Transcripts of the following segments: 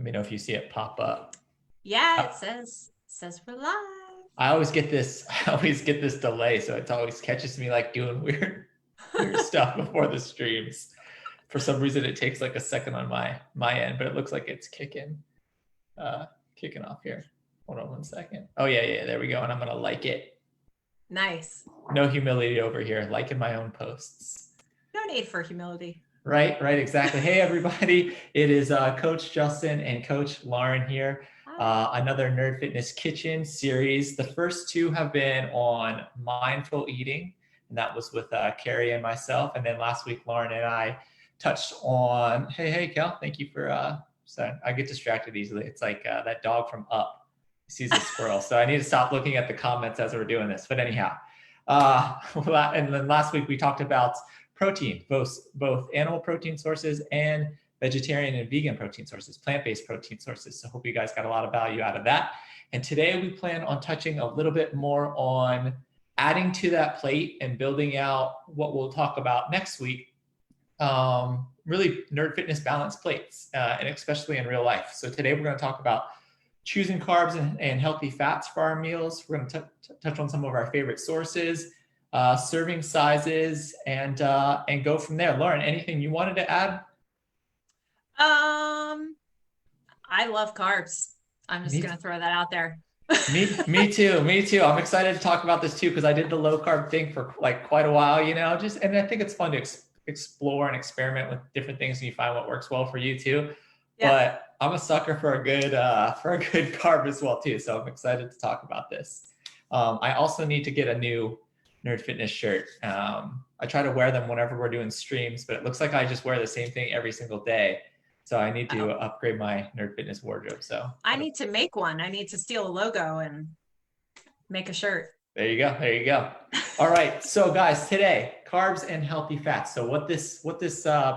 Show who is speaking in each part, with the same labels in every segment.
Speaker 1: Let me know if you see it pop up.
Speaker 2: Yeah, it says we're live.
Speaker 1: I always get this. I always get this delay, so it always catches me like doing weird stuff before the streams. For some reason, it takes like a second on my end, but it looks like it's kicking off here. Hold on 1 second. Oh yeah, there we go. And I'm gonna like it.
Speaker 2: Nice.
Speaker 1: No humility over here. Liking my own posts.
Speaker 2: No need for humility.
Speaker 1: Right, exactly. Hey, everybody. It is Coach Justin and Coach Lauren here. Another Nerd Fitness Kitchen series. The first two have been on mindful eating, and that was with Carrie and myself. And then last week, Lauren and I touched on, hey, Kel, thank you for, sorry, I get distracted easily. It's like that dog from Up sees a squirrel. So I need to stop looking at the comments as we're doing this. But anyhow, and then last week we talked about protein, both animal protein sources and vegetarian and vegan protein sources, plant-based protein sources. So hope you guys got a lot of value out of that. And today we plan on touching a little bit more on adding to that plate and building out what we'll talk about next week, really Nerd Fitness balanced plates, and especially in real life. So today we're going to talk about choosing carbs and healthy fats for our meals. We're going to touch on some of our favorite sources, serving sizes, and go from there. Lauren, anything you wanted to add?
Speaker 2: I love carbs. I'm just going to throw that out there.
Speaker 1: me too. I'm excited to talk about this too, because I did the low carb thing for like quite a while, and I think it's fun to explore and experiment with different things, and you find what works well for you too. Yeah. But I'm a sucker for a good carb as well too. So I'm excited to talk about this. I also need to get a new Nerd Fitness shirt. I try to wear them whenever we're doing streams, but it looks like I just wear the same thing every single day. So I need to upgrade my Nerd Fitness wardrobe. So
Speaker 2: I need to make one. I need to steal a logo and make a shirt.
Speaker 1: There you go. All right. So guys, today, carbs and healthy fats. So what this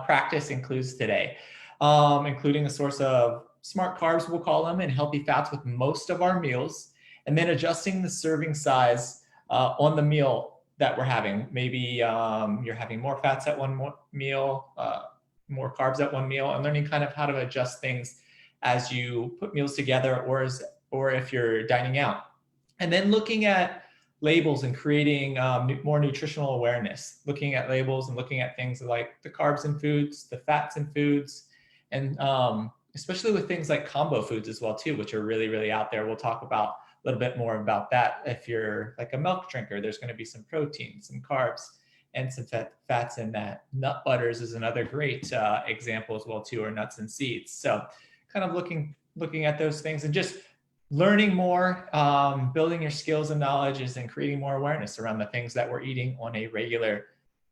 Speaker 1: practice includes today, including a source of smart carbs, we'll call them, and healthy fats with most of our meals, and then adjusting the serving size on the meal that we're having. Maybe you're having more fats at one meal, more carbs at one meal, and learning kind of how to adjust things as you put meals together, or if you're dining out. And then looking at labels and creating more nutritional awareness, looking at labels and looking at things like the carbs in foods, the fats in foods, and especially with things like combo foods as well too, which are really, really out there. We'll talk about a little bit more about that. If you're like a milk drinker, there's going to be some protein, some carbs, and some fats in that. Nut butters is another great example as well too, or nuts and seeds. So kind of looking at those things and just learning more, building your skills and knowledges, and creating more awareness around the things that we're eating on a regular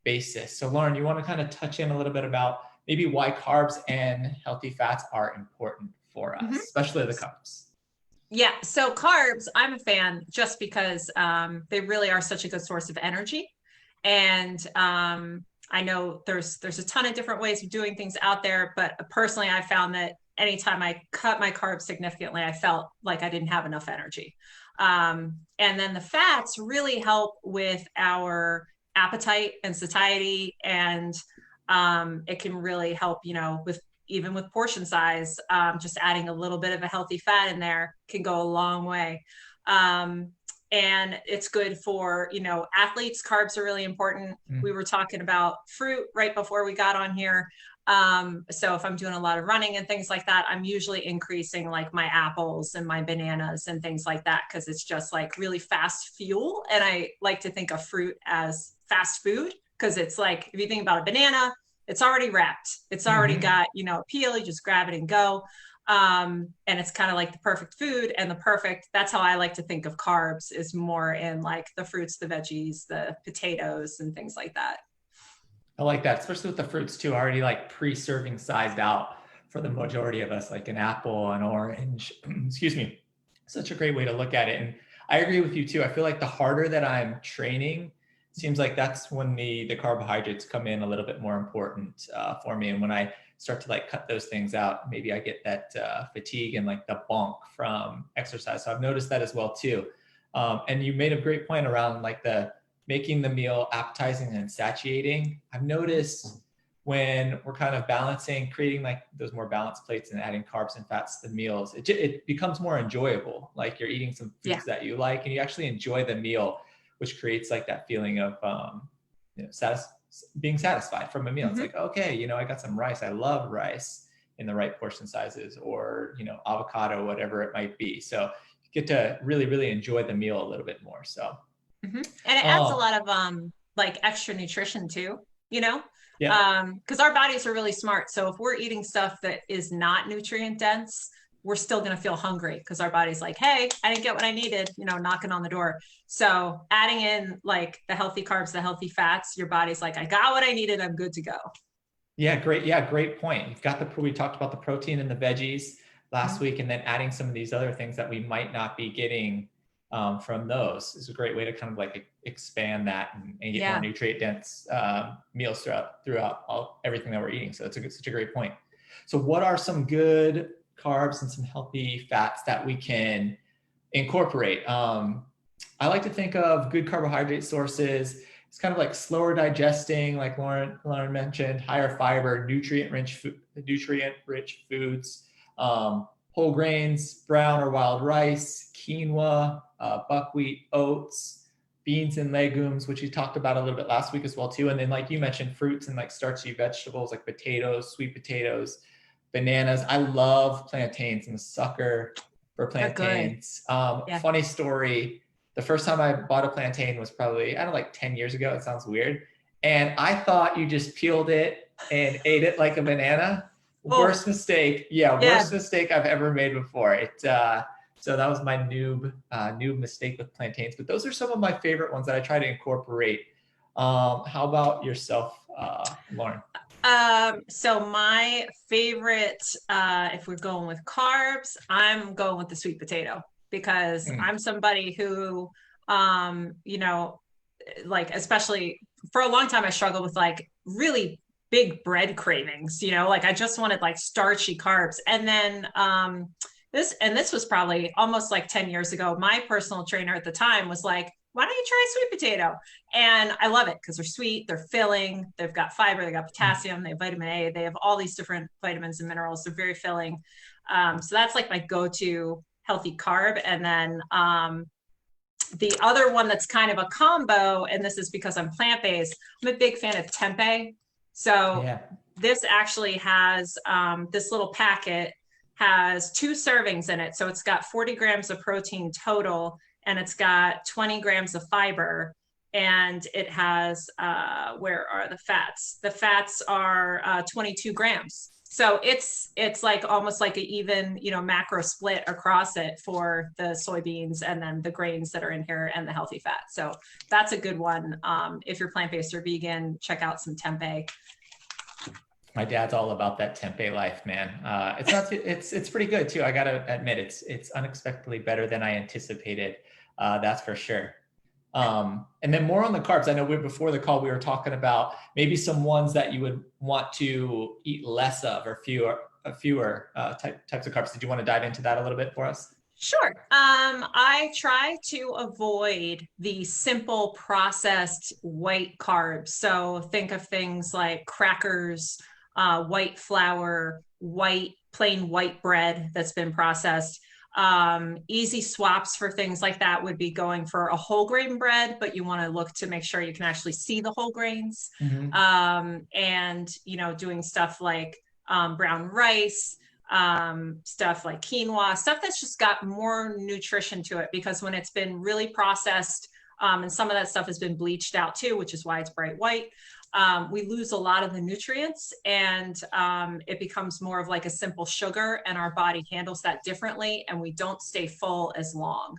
Speaker 1: basis. So Lauren, you want to kind of touch in a little bit about maybe why carbs and healthy fats are important for us, especially the carbs.
Speaker 2: Yeah, so carbs, I'm a fan just because they really are such a good source of energy. And I know there's a ton of different ways of doing things out there, but personally, I found that anytime I cut my carbs significantly, I felt like I didn't have enough energy. And then the fats really help with our appetite and satiety, and it can really help, even with portion size. Just adding a little bit of a healthy fat in there can go a long way. And it's good for, athletes. Carbs are really important. We were talking about fruit right before we got on here. So if I'm doing a lot of running and things like that, I'm usually increasing like my apples and my bananas and things like that, because it's just like really fast fuel. And I like to think of fruit as fast food, because it's like, if you think about a banana, it's already wrapped. It's already got, a peel, you just grab it and go. And it's kind of like the perfect food, and that's how I like to think of carbs, is more in like the fruits, the veggies, the potatoes, and things like that.
Speaker 1: I like that, especially with the fruits too, already like pre-serving sized out for the majority of us, like an apple, an orange, excuse me. Such a great way to look at it. And I agree with you too. I feel like the harder that I'm training, it seems like that's when the carbohydrates come in a little bit more important for me. And when I start to like cut those things out, maybe I get that fatigue and like the bonk from exercise. So I've noticed that as well too. And you made a great point around like making the meal appetizing and satiating. I've noticed when we're kind of balancing, creating like those more balanced plates and adding carbs and fats to the meals, it becomes more enjoyable. Like you're eating some
Speaker 2: Yeah.
Speaker 1: foods that you like and you actually enjoy the meal, which creates like that feeling of being satisfied from a meal. It's like, okay, I got some rice. I love rice in the right portion sizes, or, avocado, whatever it might be. So you get to really, really enjoy the meal a little bit more. So,
Speaker 2: and it adds a lot of like extra nutrition too,
Speaker 1: yeah.
Speaker 2: Because our bodies are really smart. So if we're eating stuff that is not nutrient dense, we're still going to feel hungry because our body's like, hey, I didn't get what I needed, knocking on the door. So adding in like the healthy carbs, the healthy fats, your body's like, I got what I needed. I'm good to go.
Speaker 1: Yeah, great. Yeah, great point. You've got we talked about the protein and the veggies last week, and then adding some of these other things that we might not be getting from those is a great way to kind of like expand that and get more nutrient dense meals throughout everything that we're eating. So it's such a great point. So what are some good carbs and some healthy fats that we can incorporate? I like to think of good carbohydrate sources. It's kind of like slower digesting, like Lauren mentioned, higher fiber, nutrient-rich foods, whole grains, brown or wild rice, quinoa, buckwheat, oats, beans and legumes, which we talked about a little bit last week as well too. And then like you mentioned, fruits and like starchy vegetables like potatoes, sweet potatoes, bananas. I love plantains. I'm a sucker for plantains. Funny story. The first time I bought a plantain was probably, I don't know, like 10 years ago. It sounds weird. And I thought you just peeled it and ate it like a banana. Worst mistake. Worst mistake I've ever made before. So that was my noob mistake with plantains. But those are some of my favorite ones that I try to incorporate. How about yourself, Lauren?
Speaker 2: So my favorite, if we're going with carbs, I'm going with the sweet potato because I'm somebody who, like, especially for a long time, I struggled with like really big bread cravings, like I just wanted like starchy carbs. And then, this was probably almost like 10 years ago. My personal trainer at the time was like, why don't you try sweet potato? And I love it because they're sweet, they're filling, they've got fiber, they got potassium, they have vitamin A, they have all these different vitamins and minerals. They're very filling. So that's like my go-to healthy carb. And then the other one that's kind of a combo, and this is because I'm plant-based, I'm a big fan of tempeh. So this actually has, this little packet has 2 servings in it. So it's got 40 grams of protein total, and it's got 20 grams of fiber, and it has, where are the fats? The fats are 22 grams. So it's like almost like an even, macro split across it for the soybeans and then the grains that are in here and the healthy fat. So that's a good one. If you're plant-based or vegan, check out some tempeh.
Speaker 1: My dad's all about that tempeh life, man. It's pretty good too. I gotta admit, it's unexpectedly better than I anticipated. That's for sure. And then more on the carbs. I know before the call, we were talking about maybe some ones that you would want to eat less of or fewer types of carbs. Did you want to dive into that a little bit for us?
Speaker 2: Sure. I try to avoid the simple processed white carbs. So think of things like crackers, white flour, plain white bread that's been processed. Easy swaps for things like that would be going for a whole grain bread, but you want to look to make sure you can actually see the whole grains. And, doing stuff like brown rice, stuff like quinoa, stuff that's just got more nutrition to it, because when it's been really processed, and some of that stuff has been bleached out too, which is why it's bright white. We lose a lot of the nutrients, and it becomes more of like a simple sugar, and our body handles that differently, and we don't stay full as long.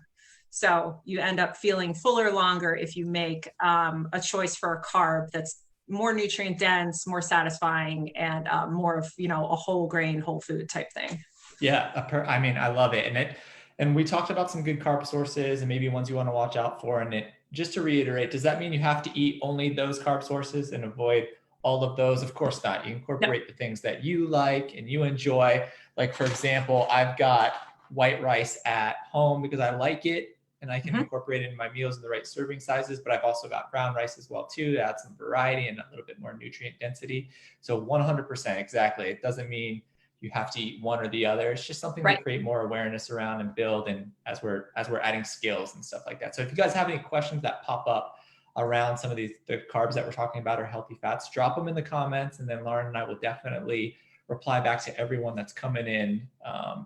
Speaker 2: So you end up feeling fuller longer if you make a choice for a carb that's more nutrient dense, more satisfying, and more of, a whole grain, whole food type thing.
Speaker 1: Yeah, I love it. And we talked about some good carb sources and maybe ones you want to watch out for. And just to reiterate, does that mean you have to eat only those carb sources and avoid all of those? Of course not. You incorporate the things that you like and you enjoy. Like, for example, I've got white rice at home because I like it. and I can
Speaker 2: Mhm.
Speaker 1: incorporate it in my meals in the right serving sizes. But I've also got brown rice as well too, to add some variety and a little bit more nutrient density. So 100% exactly. It doesn't mean you have to eat one or the other. It's just something to
Speaker 2: Right.
Speaker 1: create more awareness around and build, and as we're adding skills and stuff like that. So if you guys have any questions that pop up around some of the carbs that we're talking about or healthy fats, drop them in the comments, and then Lauren and I will definitely reply back to everyone that's coming in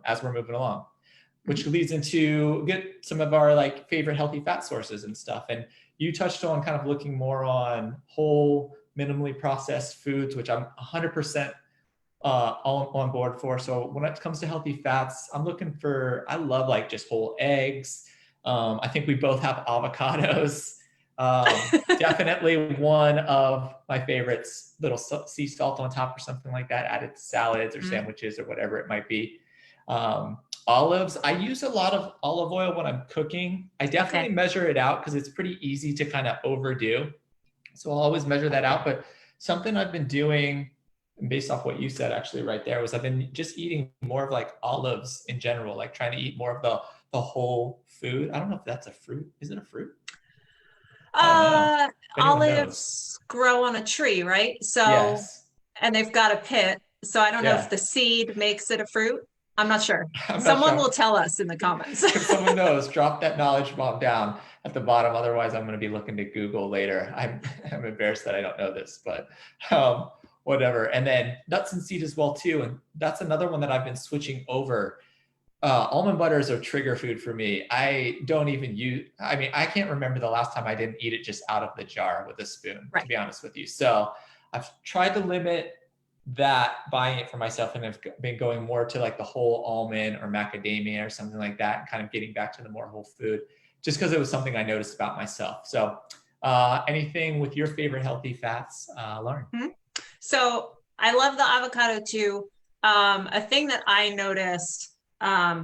Speaker 1: as we're moving along, which leads into get some of our like favorite healthy fat sources and stuff. And you touched on kind of looking more on whole, minimally processed foods, which I'm 100% all on board for. So when it comes to healthy fats, I love like just whole eggs. I think we both have avocados. Definitely one of my favorites, little sea salt on top or something like that, added to salads or sandwiches or whatever it might be. Olives, I use a lot of olive oil when I'm cooking. I definitely measure it out because it's pretty easy to kind of overdo. So I'll always measure that out. But something I've been doing, based off what you said actually right there, was I've been just eating more of like olives in general, like trying to eat more of the whole food. I don't know if that's a fruit. Is it a fruit? I don't know. If anyone knows.
Speaker 2: Olives grow on a tree, right? So,
Speaker 1: Yes.
Speaker 2: and they've got a pit. So I don't know if
Speaker 1: Yeah.
Speaker 2: the seed makes it a fruit. I'm not sure.
Speaker 1: I'm not
Speaker 2: Someone
Speaker 1: sure.
Speaker 2: will tell us in the comments.
Speaker 1: If someone knows, drop that knowledge bomb down at the bottom. Otherwise, I'm going to be looking to Google later. I'm embarrassed that I don't know this, but whatever. And then nuts and seeds as well too. And that's another one that I've been switching over. Almond butter is a trigger food for me. I don't even use, I mean, I can't remember the last time I didn't eat it just out of the jar with a spoon, to be honest with you. So I've tried to limit that buying it for myself, and have been going more to like the whole almond or macadamia or something like that, and kind of getting back to the more whole food, just because it was something I noticed about myself. So anything with your favorite healthy fats, Lauren?
Speaker 2: So I love the avocado too. A thing that I noticed,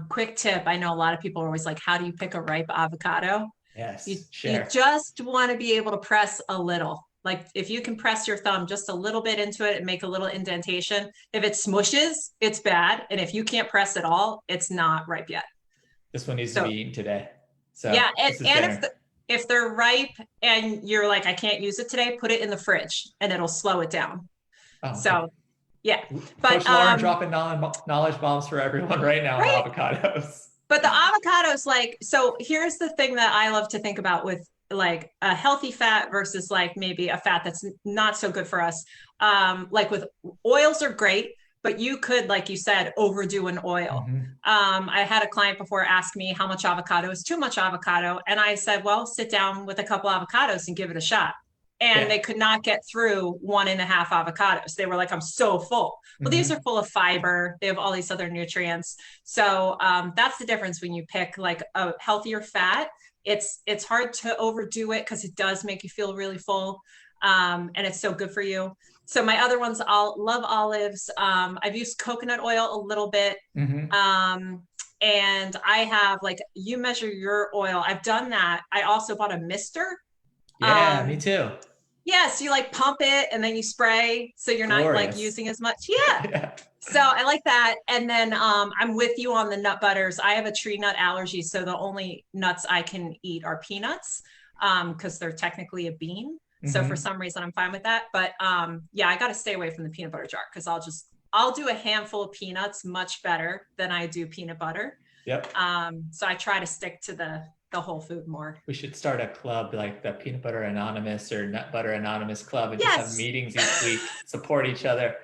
Speaker 2: quick tip, I know a lot of people are always like, how do you pick a ripe avocado?
Speaker 1: Yes,
Speaker 2: You just want to be able to press a little. Like if you can press your thumb just a little bit into it and make a little indentation, if it smushes, it's bad. And if you can't press at all, it's not ripe yet.
Speaker 1: This one needs to be eaten today. So
Speaker 2: yeah,
Speaker 1: and
Speaker 2: if they're ripe and you're like, I can't use it today, put it in the fridge and it'll slow it down.
Speaker 1: Oh, okay.
Speaker 2: So yeah, but
Speaker 1: Coach Lauren dropping knowledge bombs for everyone right now on avocados.
Speaker 2: But the avocados, like, so here's the thing that I love to think about with like a healthy fat versus like maybe a fat that's not so good for us. Like with oils are great, but you could, like you said, overdo an oil. I had a client before ask me how much avocado is too much avocado. And I said, well, sit down with a couple avocados and give it a shot. And they could not get through 1.5 avocados. They were like, I'm so full. Well, these are full of fiber. They have all these other nutrients. So that's the difference when you pick like a healthier fat. It's hard to overdo it because it does make you feel really full. And it's so good for you. So my other ones, I'll love olives. I've used coconut oil a little bit. And I have like, you measure your oil. I've done that. I also bought a mister.
Speaker 1: Yeah, me too.
Speaker 2: Yeah, so you like pump it and then you spray, so you're not like using as much. Yeah. So I like that. And then I'm with you on the nut butters. I have a tree nut allergy, so the only nuts I can eat are peanuts because they're technically a bean. So for some reason I'm fine with that. But yeah, I got to stay away from the peanut butter jar because I'll do a handful of peanuts much better than I do peanut butter.
Speaker 1: Yep.
Speaker 2: So I try to stick to the whole food more.
Speaker 1: We should start a club like the Peanut Butter Anonymous or Nut Butter Anonymous Club, and just have meetings each week, support each other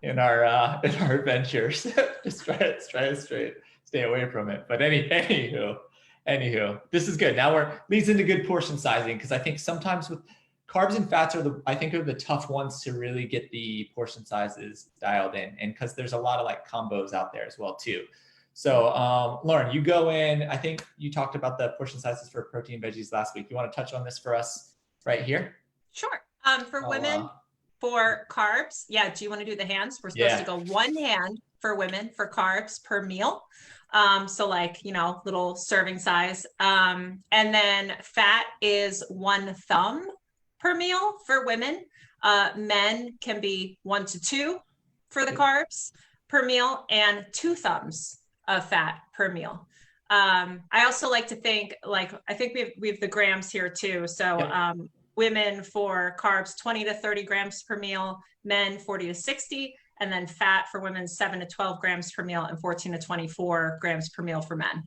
Speaker 1: in our ventures. Just try it straight, stay away from it. But anywho, this is good. Now leads into good portion sizing, because I think sometimes with carbs and fats are the tough ones to really get the portion sizes dialed in, and because there's a lot of like combos out there as well too. So Lauren, you go in, I think you talked about the portion sizes for protein veggies last week. You want to touch on this for us right here?
Speaker 2: Sure. For women, for carbs, do you want to do the hands? We're supposed to go 1 hand for women for carbs per meal. So like, little serving size. And then fat is 1 thumb per meal for women. Men can be 1 to 2 for the carbs per meal, and 2 thumbs of fat per meal. I also like to think, like, I think we have the grams here too. So
Speaker 1: Yep.
Speaker 2: women for carbs, 20 to 30 grams per meal, men 40 to 60, and then fat for women, 7 to 12 grams per meal and 14 to 24 grams per meal for men.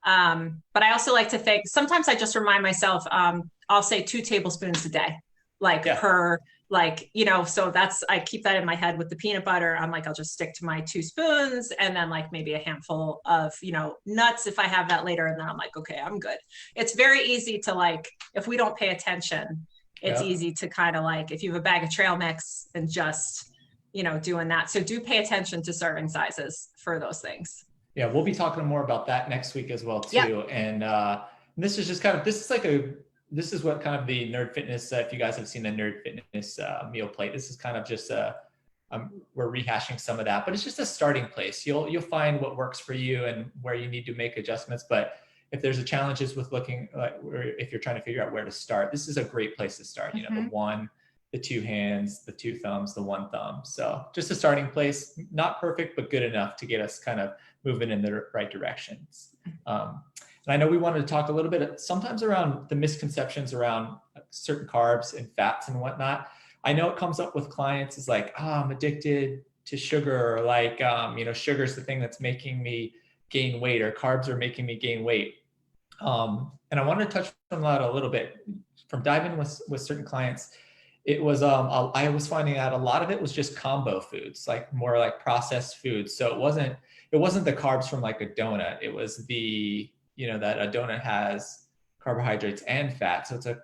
Speaker 2: But I also like to think, sometimes I just remind myself, I'll say 2 tablespoons a day, like
Speaker 1: Yeah.
Speaker 2: per, like, so that's, I keep that in my head with the peanut butter. I'm like, I'll just stick to my 2 spoons and then like maybe a handful of, nuts if I have that later. And then I'm like, okay, I'm good. It's very easy to, like, if we don't pay attention, it's
Speaker 1: Yep.
Speaker 2: easy to kind of, like, if you have a bag of trail mix and just, doing that. So do pay attention to serving sizes for those things.
Speaker 1: Yeah, we'll be talking more about that next week as well
Speaker 2: Yep.
Speaker 1: too. And this is just kind of this is what kind of the Nerd Fitness. If you guys have seen the Nerd Fitness meal plate, this is kind of just we're rehashing some of that, but it's just a starting place. You'll find what works for you and where you need to make adjustments. But if there's a challenges with looking, or if you're trying to figure out where to start, this is a great place to start. You know, the one, the 2 hands, the 2 thumbs, the 1 thumb. So just a starting place, not perfect, but good enough to get us kind of moving in the right directions. And I know we wanted to talk a little bit sometimes around the misconceptions around certain carbs and fats and whatnot. I know it comes up with clients is like, oh, I'm addicted to sugar, or like, sugar is the thing that's making me gain weight, or carbs are making me gain weight. And I wanted to touch on that a little bit from diving with certain clients. It was, I was finding out a lot of it was just combo foods, like more like processed foods. So it wasn't the carbs from like a donut. It was that a donut has carbohydrates and fat. So it's a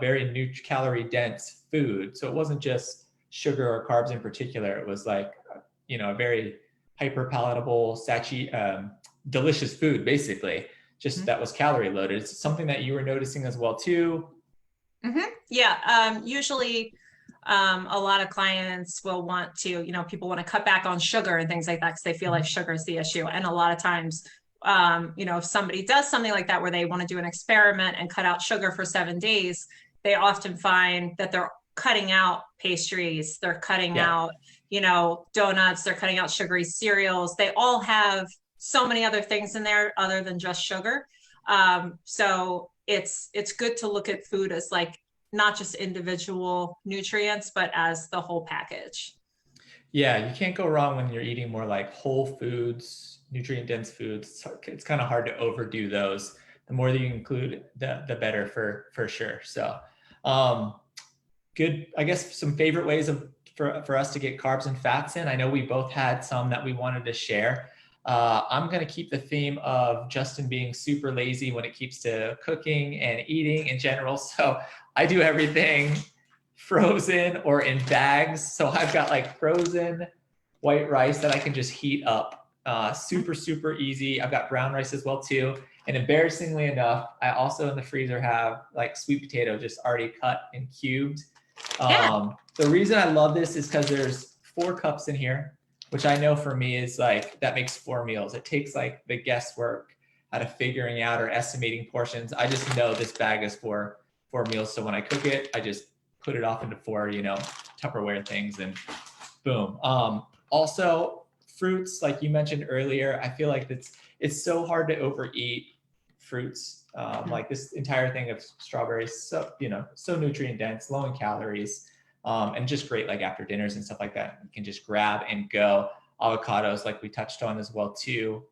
Speaker 1: very calorie dense food. So it wasn't just sugar or carbs in particular. It was like, a very hyper palatable, delicious food, basically, just that was calorie loaded. It's something that you were noticing as well too.
Speaker 2: Yeah. Usually, a lot of clients will want to, people want to cut back on sugar and things like that because they feel like sugar is the issue. And a lot of times, if somebody does something like that where they want to do an experiment and cut out sugar for 7 days, they often find that they're cutting out pastries, they're cutting out, donuts, they're cutting out sugary cereals. They all have so many other things in there other than just sugar. So it's good to look at food as like not just individual nutrients, but as the whole package.
Speaker 1: Yeah, you can't go wrong when you're eating more like whole foods, nutrient dense foods. It's kind of hard to overdo those. The more that you include, the better for sure. So, good. I guess some favorite ways for us to get carbs and fats in. I know we both had some that we wanted to share. I'm going to keep the theme of Justin being super lazy when it keeps to cooking and eating in general. So I do everything frozen or in bags. So I've got like frozen white rice that I can just heat up. Super, super easy. I've got brown rice as well too. And embarrassingly enough, I also in the freezer have like sweet potato just already cut and cubed. The reason I love this is because there's 4 cups in here, which I know for me is like, that makes 4 meals. It takes like the guesswork out of figuring out or estimating portions. I just know this bag is for 4 meals. So when I cook it, I just put it off into 4, Tupperware things and boom. Also fruits, like you mentioned earlier, I feel like it's so hard to overeat fruits. Like this entire thing of strawberries, so nutrient dense, low in calories. And just great like after dinners and stuff like that. You can just grab and go. Avocados, like we touched on as well too.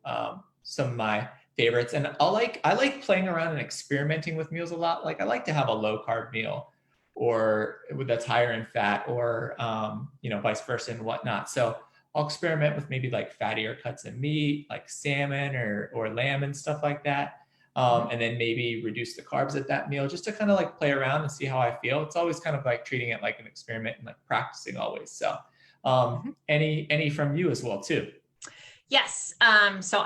Speaker 1: Some of my favorites. And I like playing around and experimenting with meals a lot. Like I like to have a low carb meal or that's higher in fat or, vice versa and whatnot. So I'll experiment with maybe like fattier cuts of meat, like salmon or lamb and stuff like that. And then maybe reduce the carbs at that meal just to kind of like play around and see how I feel. It's always kind of like treating it like an experiment and like practicing always. So any from you as well too?
Speaker 2: Yes. So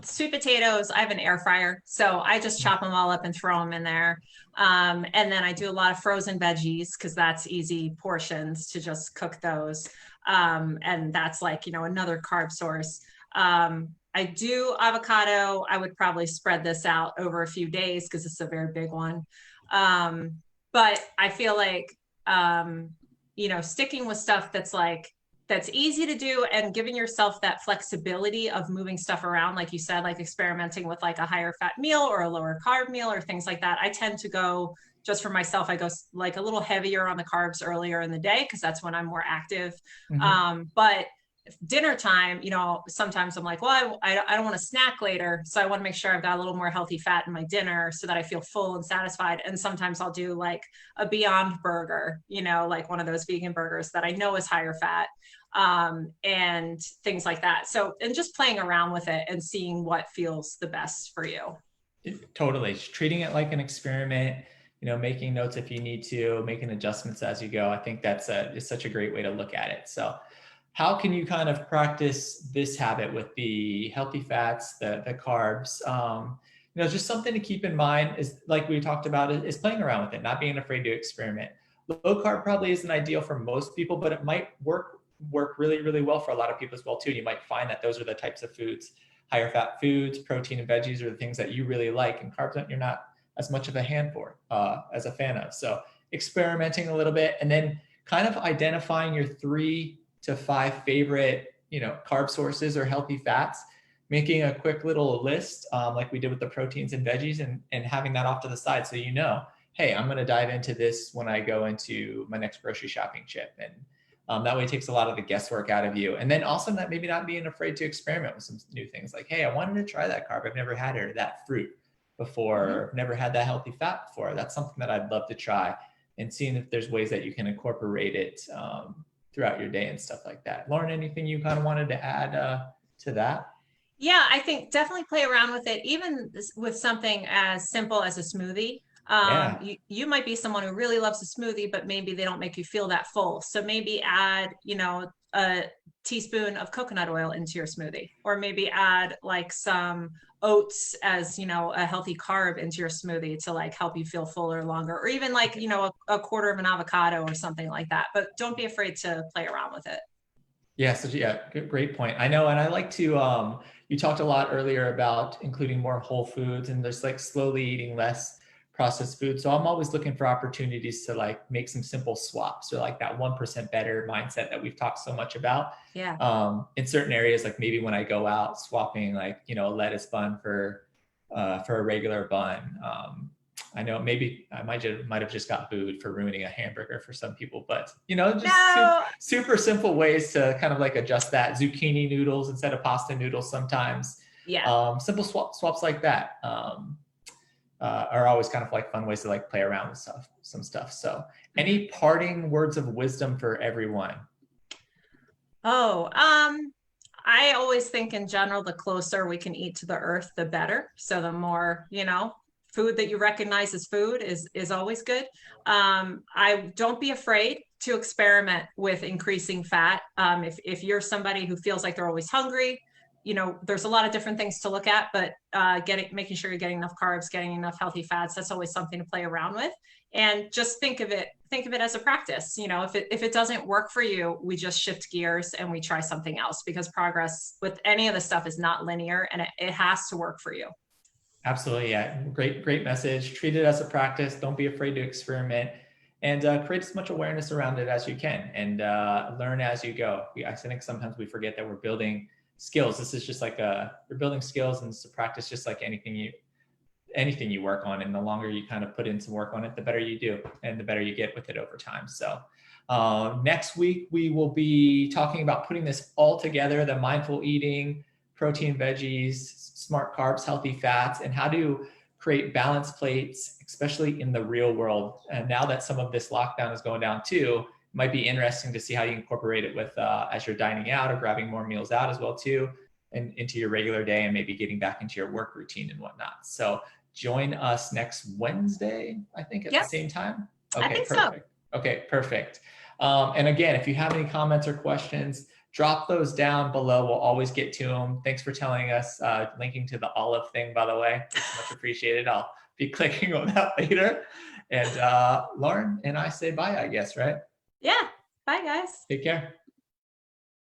Speaker 2: sweet potatoes, I have an air fryer. So I just chop them all up and throw them in there. And then I do a lot of frozen veggies because that's easy portions to just cook those. And that's like, another carb source. I do avocado. I would probably spread this out over a few days because it's a very big one. But I feel like, sticking with stuff that's like that's easy to do, and giving yourself that flexibility of moving stuff around, like you said, like experimenting with like a higher fat meal or a lower carb meal or things like that. I tend to go, just for myself, I go like a little heavier on the carbs earlier in the day because that's when I'm more active.
Speaker 1: Mhm.
Speaker 2: But dinner time, sometimes I'm like, well, I don't want to snack later. So I want to make sure I've got a little more healthy fat in my dinner so that I feel full and satisfied. And sometimes I'll do like a Beyond Burger, like one of those vegan burgers that I know is higher fat, and things like that. So, and just playing around with it and seeing what feels the best for you.
Speaker 1: Totally. Treating it like an experiment, making notes if you need to, making adjustments as you go. I think it's such a great way to look at it. So how can you kind of practice this habit with the healthy fats, the carbs? Just something to keep in mind is, like we talked about, is playing around with it, not being afraid to experiment. Low carb probably isn't ideal for most people, but it might work really, really well for a lot of people as well too. And you might find that those are the types of foods, higher fat foods, protein and veggies are the things that you really like, and carbs you're not as much of a hand for, as a fan of. So experimenting a little bit, and then kind of identifying your 3 to 5 favorite, carb sources or healthy fats, making a quick little list, like we did with the proteins and veggies, and having that off to the side. So, hey, I'm going to dive into this when I go into my next grocery shopping trip. And that way it takes a lot of the guesswork out of you. And then also maybe not being afraid to experiment with some new things, like, hey, I wanted to try that carb. I've never had it, or that fruit before, never had that healthy fat before. That's something that I'd love to try, and seeing if there's ways that you can incorporate it throughout your day and stuff like that. Lauren, anything you kind of wanted to add to that?
Speaker 2: Yeah, I think definitely play around with it, even with something as simple as a smoothie.
Speaker 1: Yeah.
Speaker 2: You might be someone who really loves a smoothie, but maybe they don't make you feel that full. So maybe add, a teaspoon of coconut oil into your smoothie, or maybe add like some oats as, a healthy carb into your smoothie to like help you feel fuller longer, or even like, a quarter of an avocado or something like that. But don't be afraid to play around with it.
Speaker 1: Yeah. So yeah, great point. I know. And I like to, you talked a lot earlier about including more whole foods, and there's like slowly eating less processed food. So I'm always looking for opportunities to like make some simple swaps, or like that 1% better mindset that we've talked so much about,
Speaker 2: Yeah.
Speaker 1: in certain areas. Like maybe when I go out, swapping like, a lettuce bun for a regular bun. I know maybe I might have just got booed for ruining a hamburger for some people, but just
Speaker 2: No.
Speaker 1: super simple ways to kind of like adjust that. Zucchini noodles instead of pasta noodles sometimes.
Speaker 2: Yeah.
Speaker 1: Simple swaps like that are always kind of like fun ways to like play around with some stuff. So, any parting words of wisdom for everyone?
Speaker 2: Oh, I always think in general, the closer we can eat to the earth, the better. So the more, food that you recognize as food is always good. I don't be afraid to experiment with increasing fat. If you're somebody who feels like they're always hungry, there's a lot of different things to look at, but making sure you're getting enough carbs, getting enough healthy fats, that's always something to play around with. And just think of it as a practice. If it doesn't work for you, we just shift gears and we try something else, because progress with any of the stuff is not linear, and it has to work for you.
Speaker 1: Absolutely. Yeah. Great message. Treat it as a practice. Don't be afraid to experiment, and create as much awareness around it as you can, and learn as you go. I think sometimes we forget that we're building skills. This is just like you're building skills, and it's a practice just like anything you work on. And the longer you kind of put in some work on it, the better you do, and the better you get with it over time. So next week, we will be talking about putting this all together: the mindful eating, protein, veggies, smart carbs, healthy fats, and how to create balanced plates, especially in the real world. And now that some of this lockdown is going down too, it might be interesting to see how you incorporate it with as you're dining out or grabbing more meals out as well too, and into your regular day, and maybe getting back into your work routine and whatnot. So join us next Wednesday, I think, at the
Speaker 2: Yep,
Speaker 1: same time.
Speaker 2: I
Speaker 1: Okay,
Speaker 2: think so.
Speaker 1: perfect. Okay, perfect. And again, if you have any comments or questions, drop those down below. We'll always get to them. Thanks for telling us, linking to the olive thing, by the way. It's much appreciated. I'll be clicking on that later. And Lauren and I say bye, I guess, right?
Speaker 2: Yeah. Bye, guys.
Speaker 1: Take care.